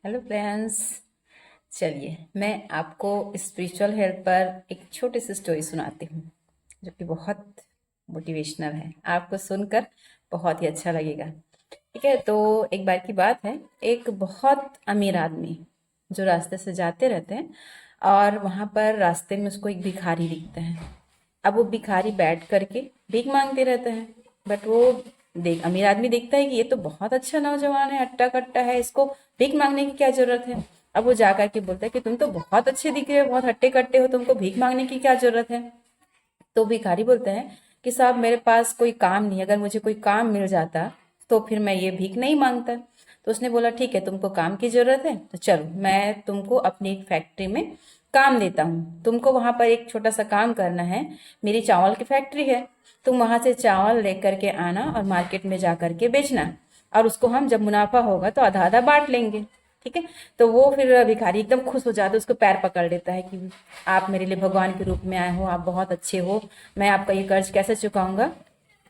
Hello friends. चलिए मैं आपको स्पिरिचुअल हेल्थ पर एक छोटी सी स्टोरी सुनाती हूँ जो कि बहुत मोटिवेशनल है। आपको सुनकर बहुत ही अच्छा लगेगा। ठीक है, तो एक बार की बात है, एक बहुत अमीर आदमी जो रास्ते से जाते रहते हैं और वहाँ पर रास्ते में उसको एक भिखारी दिखता है। अब वो भिखारी बैठ करके भीख मांगते रहता है, बट वो अमीर आदमी देखता है कि ये तो बहुत अच्छा नौजवान है, हट्टा कट्टा है, इसको भीख मांगने की क्या जरूरत है। अब वो जाकर के बोलता है कि तुम तो बहुत अच्छे दिख रहे हो, बहुत हट्टे कट्टे हो, तुमको भीख मांगने की क्या जरूरत है। तो भिखारी बोलता है कि साहब मेरे पास कोई काम नहीं, अगर मुझे कोई काम मिल जाता तो फिर मैं ये भीख नहीं मांगता। तो उसने बोला ठीक है, तुमको काम की जरूरत है तो चलो मैं तुमको अपनी एक फैक्ट्री में काम देता हूँ। तुमको वहां पर एक छोटा सा काम करना है। मेरी चावल की फैक्ट्री है, तुम वहां से चावल लेकर के आना और मार्केट में जा करके बेचना, और उसको हम जब मुनाफा होगा तो आधा आधा बांट लेंगे। ठीक है। तो वो फिर भिखारी एकदम खुश हो जाता है, उसको पैर पकड़ लेता है कि आप मेरे लिए भगवान के रूप में आए हो, आप बहुत अच्छे हो, मैं आपका ये कर्ज कैसे चुकाऊंगा।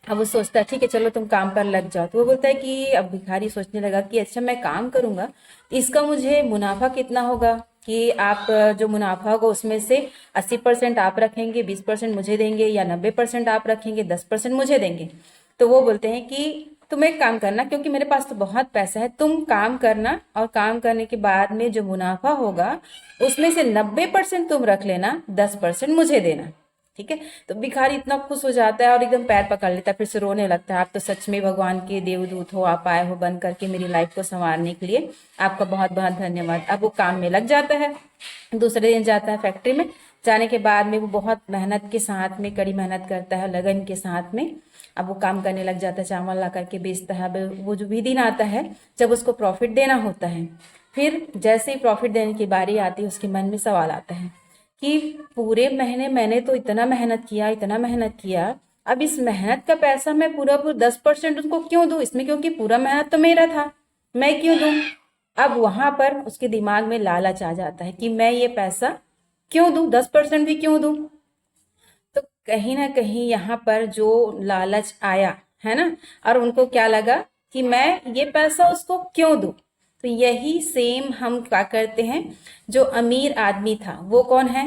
अब वो सोचता है ठीक है चलो तुम काम पर लग जाओ। तो वो बोलता है कि अब भिखारी सोचने लगा कि अच्छा मैं काम करूंगा तो इसका मुझे मुनाफा कितना होगा, कि आप जो मुनाफा होगा उसमें से 80% आप रखेंगे, 20% मुझे देंगे, या 90% आप रखेंगे, 10% मुझे देंगे। तो वो बोलते हैं कि तुम एक काम करना, क्योंकि मेरे पास तो बहुत पैसा है, तुम काम करना और काम करने के बाद में जो मुनाफा होगा उसमें से 90% तुम रख लेना, 10% मुझे देना। ठीक है। तो भिखारी इतना खुश हो जाता है और एकदम पैर पकड़ लेता है, फिर से रोने लगता है, आप तो सच में भगवान के देवदूत हो, आप आए हो बन करके मेरी लाइफ को संवारने के लिए, आपका बहुत बहुत धन्यवाद। अब वो काम में लग जाता है। दूसरे दिन जाता है फैक्ट्री में। जाने के बाद में वो बहुत मेहनत के साथ में, कड़ी मेहनत करता है लगन के साथ में। अब वो काम करने लग जाता है, चावल ला करके बेचता है। अब वो जो भी दिन आता है जब उसको प्रॉफिट देना होता है, फिर जैसे ही प्रॉफिट देने की बारी आती है उसके मन में सवाल आता है कि पूरे महीने मैंने तो इतना मेहनत किया, इतना मेहनत किया, अब इस मेहनत का पैसा मैं पूरा पूरा 10% उसको क्यों दूं इसमें, क्योंकि पूरा मेहनत तो मेरा था, मैं क्यों दूं। अब वहां पर उसके दिमाग में लालच आ जाता है कि मैं ये पैसा क्यों दूं, 10% भी क्यों दूं। तो कहीं ना कहीं यहाँ पर जो लालच आया है ना, और उनको क्या लगा कि मैं ये पैसा उसको क्यों दूं। तो यही सेम हम क्या करते हैं, जो अमीर आदमी था वो कौन है,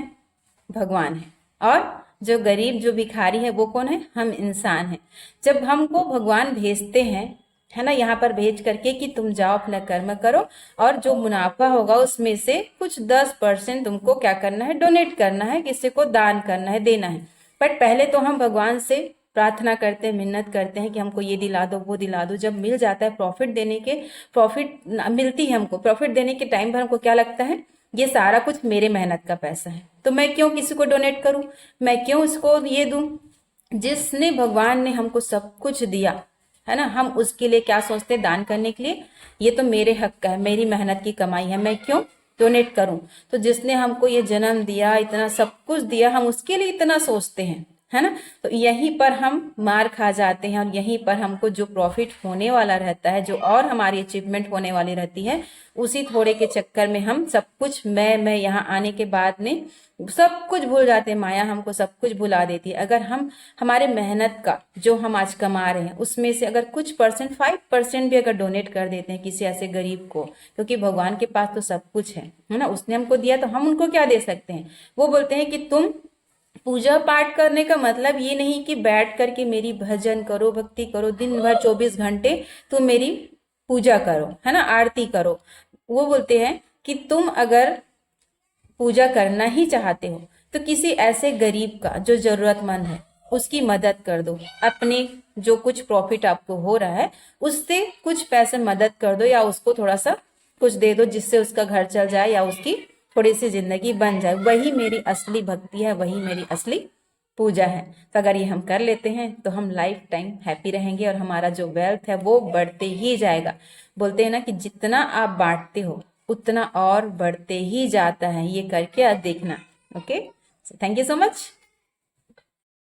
भगवान है, और जो गरीब जो भिखारी है वो कौन है, हम इंसान हैं। जब हमको भगवान भेजते हैं है ना, यहाँ पर भेज करके कि तुम जाओ अपना कर्म करो और जो मुनाफा होगा उसमें से कुछ 10% तुमको क्या करना है, डोनेट करना है, किसी को दान करना है, देना है। बट पहले तो हम भगवान से प्रार्थना करते हैं, मिन्नत करते हैं कि हमको ये दिला दो वो दिला दो। जब मिल जाता है प्रॉफिट देने के, प्रॉफिट मिलती है हमको, प्रॉफिट देने के टाइम पर हमको क्या लगता है, ये सारा कुछ मेरे मेहनत का पैसा है, तो मैं क्यों किसी को डोनेट करूं, मैं क्यों इसको ये दूं। जिसने भगवान ने हमको सब कुछ दिया है ना, हम उसके लिए क्या सोचते हैं, दान करने के लिए, ये तो मेरे हक का है, मेरी मेहनत की कमाई है, मैं क्यों डोनेट करूं। तो जिसने हमको ये जन्म दिया, इतना सब कुछ दिया, हम उसके लिए इतना सोचते हैं, है ना। तो यहीं पर हम मार खा जाते हैं और यहीं पर हमको जो प्रॉफिट होने वाला रहता है, जो और हमारी अचीवमेंट होने वाली रहती है, उसी थोड़े के चक्कर में हम सब कुछ मैं यहाँ आने के बाद में सब कुछ भूल जाते हैं। माया हमको सब कुछ भुला देती है। अगर हम हमारे मेहनत का जो हम आज कमा रहे हैं उसमें से अगर कुछ परसेंट, 5% भी अगर डोनेट कर देते हैं किसी ऐसे गरीब को, क्योंकि भगवान के पास तो सब कुछ है ना, उसने हमको दिया तो हम उनको क्या दे सकते हैं। वो बोलते हैं कि तुम पूजा पाठ करने का मतलब ये नहीं कि बैठ करके मेरी भजन करो, भक्ति करो, दिन भर 24 घंटे तुम मेरी पूजा करो, है ना, आरती करो। वो बोलते हैं कि तुम अगर पूजा करना ही चाहते हो तो किसी ऐसे गरीब का जो जरूरतमंद है उसकी मदद कर दो। अपने जो कुछ प्रॉफिट आपको हो रहा है उससे कुछ पैसे मदद कर दो, या उसको थोड़ा सा कुछ दे दो जिससे उसका घर चल जाए या उसकी थोड़ी सी जिंदगी बन जाए। वही मेरी असली भक्ति है, वही मेरी असली पूजा है। तो अगर ये हम कर लेते हैं तो हम लाइफ टाइम हैप्पी रहेंगे और हमारा जो वेल्थ है वो बढ़ते ही जाएगा। बोलते हैं ना कि जितना आप बांटते हो उतना और बढ़ते ही जाता है। ये करके आप देखना। Okay, thank you so much.